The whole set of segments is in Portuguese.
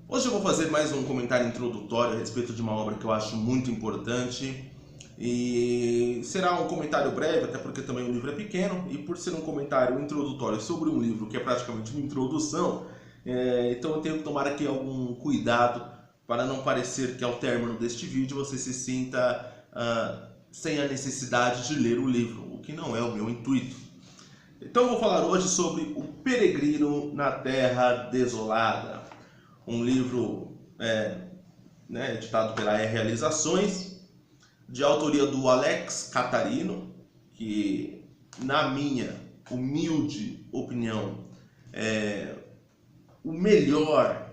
Hoje eu vou fazer mais um comentário introdutório a respeito de uma obra que eu acho muito importante e será um comentário breve, até porque também o livro é pequeno e por ser um comentário introdutório sobre um livro que é praticamente uma introdução, então eu tenho que tomar aqui algum cuidado para não parecer que ao término deste vídeo você se sinta sem a necessidade de ler o livro, o que não é o meu intuito. Então eu vou falar hoje sobre O Peregrino na Terra Desolada, um livro editado pela Realizações, de autoria do Alex Cattarino, que na minha humilde opinião é o melhor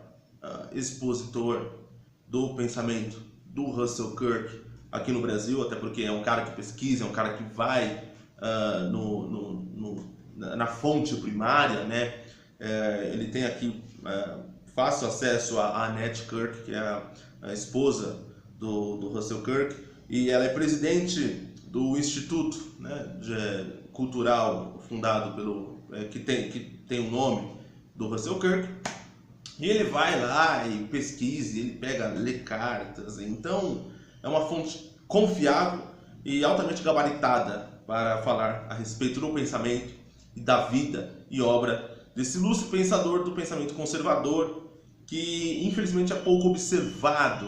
expositor do pensamento do Russell Kirk aqui no Brasil, até porque é um cara que pesquisa, é um cara que vai na fonte primária, né? Ele tem aqui fácil acesso a Annette Kirk, que é a esposa do Russell Kirk, e ela é presidente do Instituto, Cultural fundado pelo que tem o nome do Russell Kirk. E ele vai lá e pesquisa, ele lê cartas, então é uma fonte confiável e altamente gabaritada para falar a respeito do pensamento e da vida e obra desse ilustre pensador do pensamento conservador, que infelizmente é pouco observado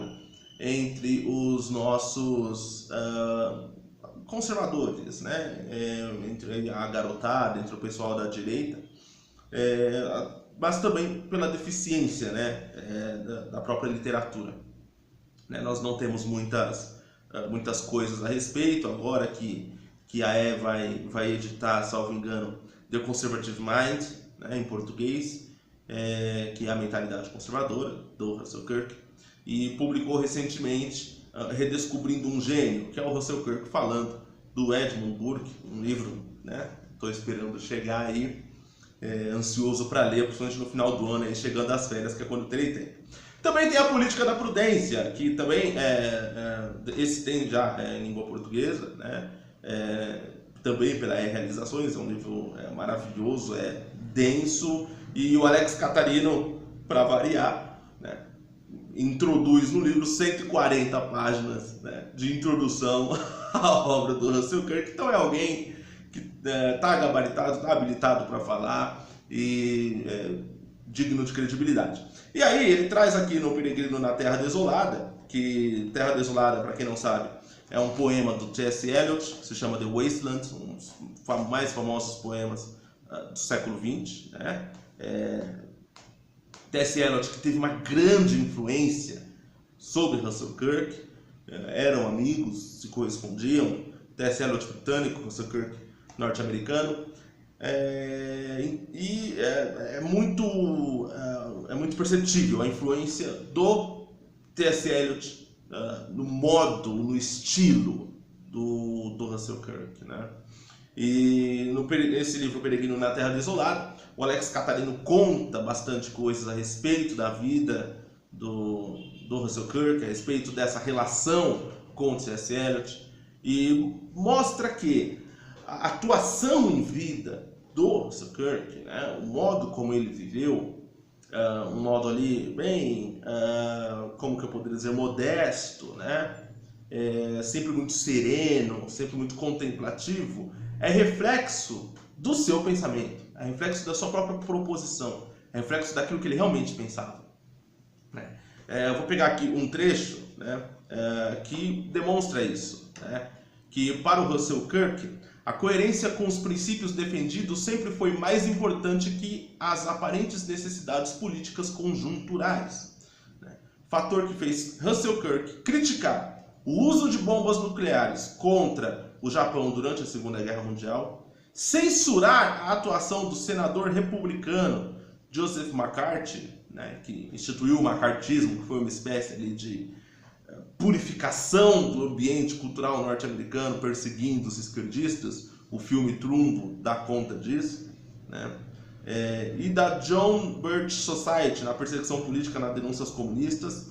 entre os nossos conservadores, entre a garotada, entre o pessoal da direita, mas também pela deficiência da própria literatura. Nós não temos muitas coisas a respeito. Agora que a vai editar, salvo engano, The Conservative Mind, em português, que é a mentalidade conservadora do Russell Kirk, e publicou recentemente Redescobrindo um Gênio, que é o Russell Kirk falando do Edmund Burke, um livro, estou esperando chegar aí, ansioso para ler, principalmente no final do ano, aí, chegando às férias, que é quando terei tempo. Também tem A Política da Prudência, que também esse tem já em língua portuguesa, também pela Realizações, é um livro maravilhoso, denso, e o Alex Cattarino, para variar, introduz no livro 140 páginas de introdução à obra do Russell Kirk. Então é alguém que está gabaritado, está habilitado para falar e digno de credibilidade. E aí ele traz aqui no Peregrino na Terra Desolada, que Terra Desolada, para quem não sabe, é um poema do T.S. Eliot, que se chama The Wasteland, um dos mais famosos poemas do século XX. T.S. Eliot, que teve uma grande influência sobre Russell Kirk, eram amigos, se correspondiam. T.S. Eliot britânico, Russell Kirk norte-americano. É muito perceptível a influência do T.S. Eliot no modo, no estilo do Russell Kirk, E nesse livro Peregrino na Terra Desolada, o Alex Cattarino conta bastante coisas a respeito da vida do Russell Kirk, a respeito dessa relação com o T.S. Eliot, e mostra que a atuação em vida do Russell Kirk, o modo como ele viveu, um modo ali bem, como que eu poderia dizer, modesto, sempre muito sereno, sempre muito contemplativo, é reflexo do seu pensamento, é reflexo da sua própria proposição, é reflexo daquilo que ele realmente pensava. Eu vou pegar aqui um trecho que demonstra isso, que para o Russell Kirk, a coerência com os princípios defendidos sempre foi mais importante que as aparentes necessidades políticas conjunturais. Fator que fez Russell Kirk criticar o uso de bombas nucleares contra o Japão durante a Segunda Guerra Mundial, censurar a atuação do senador republicano Joseph McCarthy, que instituiu o macartismo, que foi uma espécie ali de purificação do ambiente cultural norte-americano, perseguindo os esquerdistas. O filme Trumbo dá conta disso, e da John Birch Society, na perseguição política nas denúncias comunistas,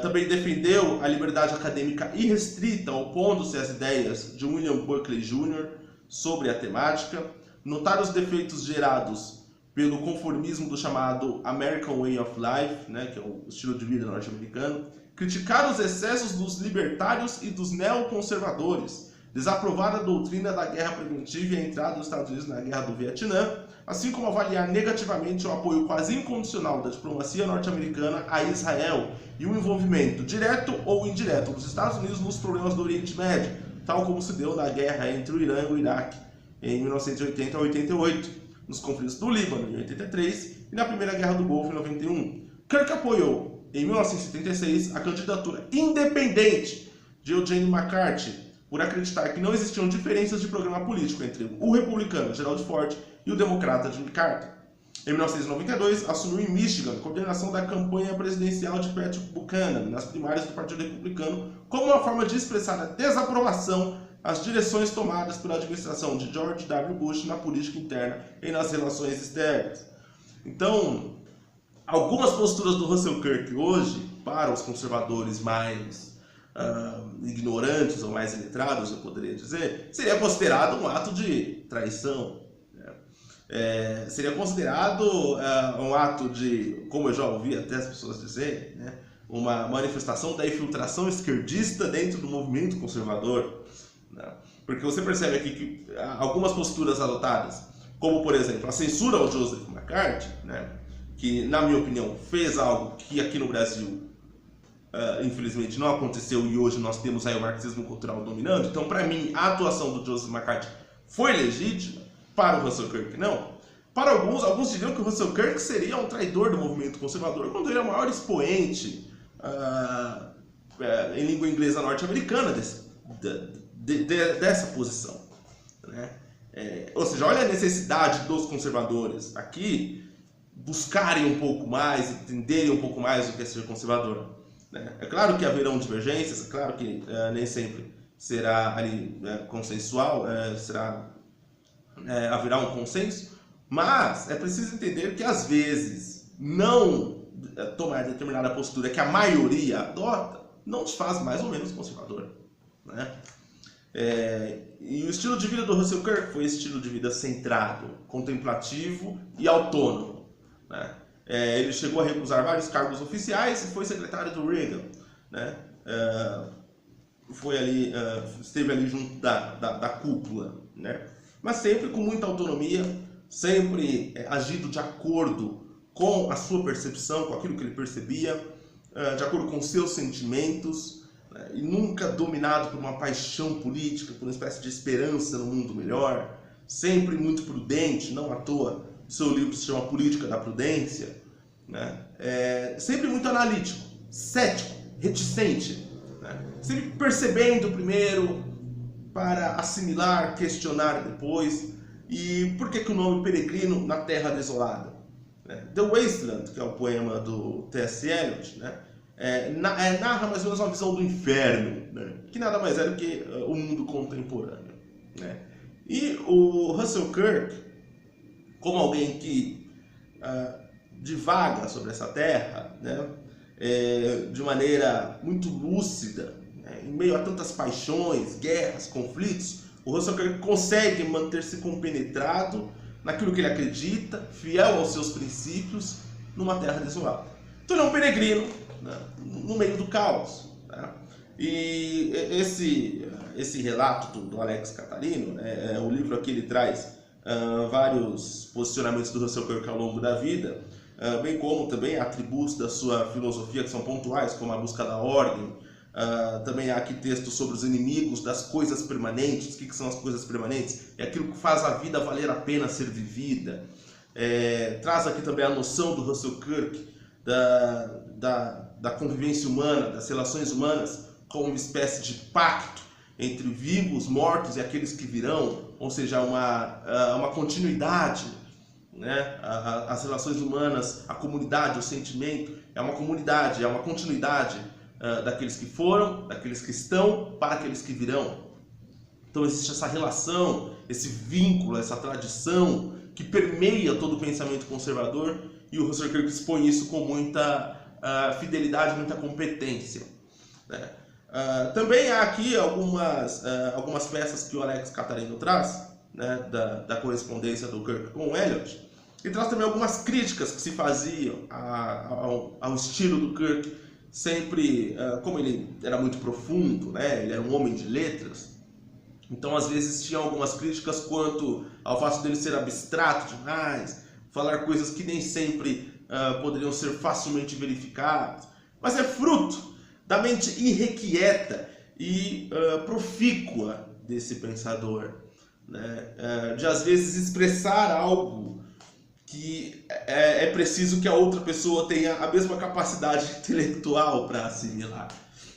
também defendeu a liberdade acadêmica irrestrita, opondo-se às ideias de William Buckley Jr. sobre a temática, notar os defeitos gerados pelo conformismo do chamado American Way of Life, né, que é o estilo de vida norte-americano, criticaram os excessos dos libertários e dos neoconservadores, desaprovar a doutrina da guerra preventiva e a entrada dos Estados Unidos na guerra do Vietnã, assim como avaliar negativamente o apoio quase incondicional da diplomacia norte-americana a Israel e o envolvimento direto ou indireto dos Estados Unidos nos problemas do Oriente Médio, tal como se deu na guerra entre o Irã e o Iraque em 1980 a 88, nos conflitos do Líbano em 83 e na Primeira Guerra do Golfo em 91. Kirk apoiou, em 1976, a candidatura independente de Eugene McCarthy, por acreditar que não existiam diferenças de programa político entre o republicano Gerald Ford e o democrata Jimmy Carter. Em 1992, assumiu em Michigan a coordenação da campanha presidencial de Patrick Buchanan nas primárias do Partido Republicano, como uma forma de expressar a desaprovação às direções tomadas pela administração de George W. Bush na política interna e nas relações externas. Então, algumas posturas do Russell Kirk hoje, para os conservadores mais ignorantes ou mais iletrados, eu poderia dizer, seria considerado um ato de traição. Né? Seria considerado um ato de, como eu já ouvi até as pessoas dizerem, né? Uma manifestação da infiltração esquerdista dentro do movimento conservador. Né? Porque você percebe aqui que algumas posturas adotadas, como por exemplo a censura ao Joseph McCarthy, né? Que na minha opinião fez algo que aqui no Brasil infelizmente não aconteceu e hoje nós temos aí o marxismo cultural dominando. Então, para mim, a atuação do Joseph McCarthy foi legítima. Para o Russell Kirk, não. Para alguns diriam que o Russell Kirk seria um traidor do movimento conservador, quando ele é o maior expoente em língua inglesa norte-americana dessa posição. Né? Ou seja, olha a necessidade dos conservadores aqui buscarem um pouco mais, entenderem um pouco mais o que é ser conservador. É claro que haverão divergências, é claro que nem sempre será ali consensual, haverá um consenso, mas é preciso entender que às vezes não tomar determinada postura que a maioria adota não te faz mais ou menos conservador. Né? E o estilo de vida do Russell Kirk foi esse estilo de vida centrado, contemplativo e autônomo. Né? Ele chegou a recusar vários cargos oficiais e foi secretário do Reagan. Né? Esteve ali junto da cúpula. Né? Mas sempre com muita autonomia, sempre agindo de acordo com a sua percepção, com aquilo que ele percebia, de acordo com seus sentimentos, né? E nunca dominado por uma paixão política, por uma espécie de esperança no mundo melhor, sempre muito prudente, não à toa seu livro se chama Política da Prudência, né? Sempre muito analítico, cético, reticente, né? Sempre percebendo primeiro para assimilar, questionar depois. E por que o nome Peregrino na Terra Desolada? The Wasteland, que é o poema do T.S. Eliot, né? Narra mais ou menos uma visão do inferno, né? Que nada mais é do que o mundo contemporâneo. Né? E o Russell Kirk, como alguém que divaga sobre essa terra, né? De maneira muito lúcida, né? Em meio a tantas paixões, guerras, conflitos, o Russell Kirk consegue manter-se compenetrado naquilo que ele acredita, fiel aos seus princípios, numa terra desolada. Então ele é um peregrino, né? No meio do caos. Né? E esse relato do Alex Catarino, o livro aqui ele traz vários posicionamentos do Russell Kirk ao longo da vida, bem como também atributos da sua filosofia que são pontuais, como a busca da ordem. Também há aqui textos sobre os inimigos das coisas permanentes. O que são as coisas permanentes? É aquilo que faz a vida valer a pena ser vivida. Traz aqui também a noção do Russell Kirk da convivência humana, das relações humanas, como uma espécie de pacto entre vivos, mortos e aqueles que virão, ou seja, uma continuidade. Né? As relações humanas, a comunidade, o sentimento, é uma comunidade, é uma continuidade daqueles que foram, daqueles que estão, para aqueles que virão. Então existe essa relação, esse vínculo, essa tradição que permeia todo o pensamento conservador, e o Russell Kirk expõe isso com muita fidelidade, muita competência. Né? Também há aqui algumas peças que o Alex Catarino traz, né, da correspondência do Kirk com o Eliot, Ele traz também algumas críticas que se faziam ao estilo do Kirk, sempre, como ele era muito profundo, né? Ele era um homem de letras, então às vezes tinha algumas críticas quanto ao fato dele ser abstrato demais, falar coisas que nem sempre poderiam ser facilmente verificadas, mas é fruto da mente irrequieta e profícua desse pensador, né? De às vezes expressar algo que é preciso que a outra pessoa tenha a mesma capacidade intelectual para assimilar,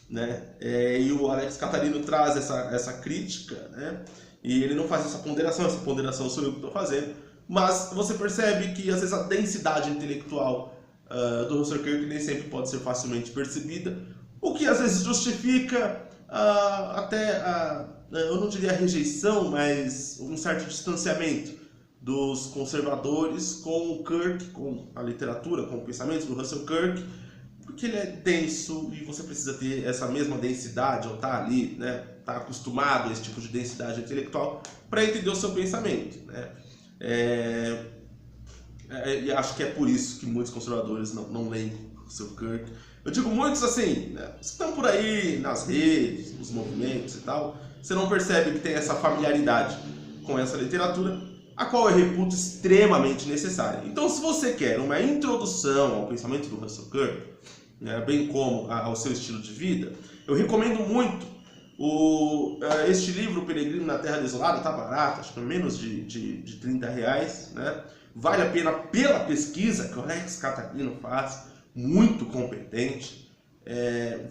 né? E o Alex Catharino traz essa crítica, né? E ele não faz essa ponderação sou eu que estou fazendo, mas você percebe que às vezes a densidade intelectual do Russell Kirk nem sempre pode ser facilmente percebida, o que às vezes justifica eu não diria rejeição, mas um certo distanciamento dos conservadores com o Kirk, com a literatura, com o pensamento do Russell Kirk, porque ele é denso e você precisa ter essa mesma densidade, ou estar ali, né, estar acostumado a esse tipo de densidade intelectual para entender o seu pensamento, né? E acho que é por isso que muitos conservadores não leem Russell Kirk. Eu digo muitos assim, né, que estão por aí nas redes, nos movimentos e tal, você não percebe que tem essa familiaridade com essa literatura, a qual eu reputo extremamente necessária. Então, se você quer uma introdução ao pensamento do Russell Kirk, né, bem como ao seu estilo de vida, eu recomendo muito este livro, O Peregrino na Terra Desolada. Está barato, acho que é menos de R$30, né? Vale a pena pela pesquisa que o Alex Catharino faz, muito competente.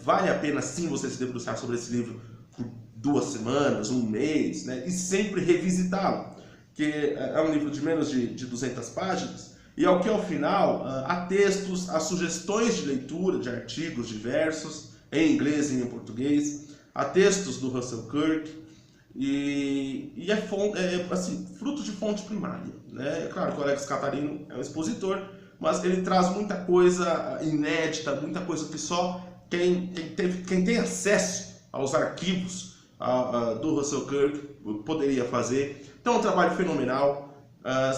Vale a pena sim você se debruçar sobre esse livro por 2 semanas, 1 mês, né? E sempre revisitá-lo, que é um livro de menos de 200 páginas, e ao final há textos, há sugestões de leitura de artigos diversos, em inglês e em português, há textos do Russell Kirk, e assim, fruto de fonte primária, né? É claro que o Alex Catharino é um expositor, mas ele traz muita coisa inédita, muita coisa que só quem tem acesso aos arquivos do Russell Kirk poderia fazer. Então é um trabalho fenomenal.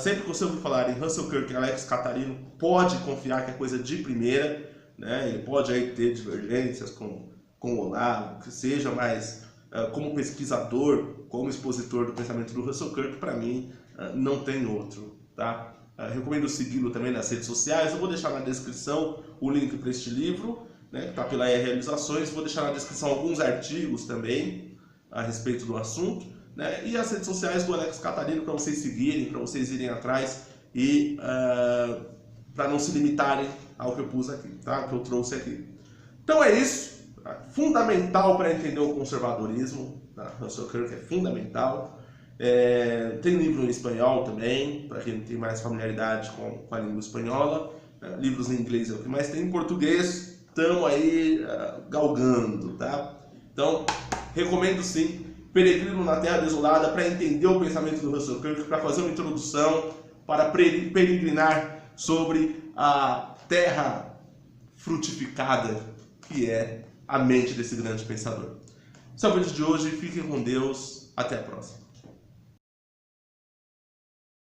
Sempre que você ouvir falar em Russell Kirk e Alex Catharino, pode confiar que é coisa de primeira, né? Ele pode aí ter divergências com o Olavo, que seja, mas como pesquisador, como expositor do pensamento do Russell Kirk, para mim não tem outro, tá? Recomendo segui-lo também nas redes sociais. Eu vou deixar na descrição o link para este livro, né, que está pela Realizações. Vou deixar na descrição alguns artigos também a respeito do assunto, né, e as redes sociais do Alex Catharino para vocês seguirem, para vocês irem atrás e para não se limitarem ao que eu pus aqui, tá? Que eu trouxe aqui. Então é isso. Fundamental para entender o conservadorismo, tá? Russell Kirk é fundamental. Tem livro em espanhol também, para quem tem mais familiaridade com a língua espanhola. Livros em inglês é o que mais tem. Em português, estamos aí galgando, tá? Então, recomendo sim Peregrino na Terra Desolada para entender o pensamento do Russell Kirk, para fazer uma introdução, para peregrinar sobre a terra frutificada que é a mente desse grande pensador. Esse é o vídeo de hoje. Fiquem com Deus. Até a próxima.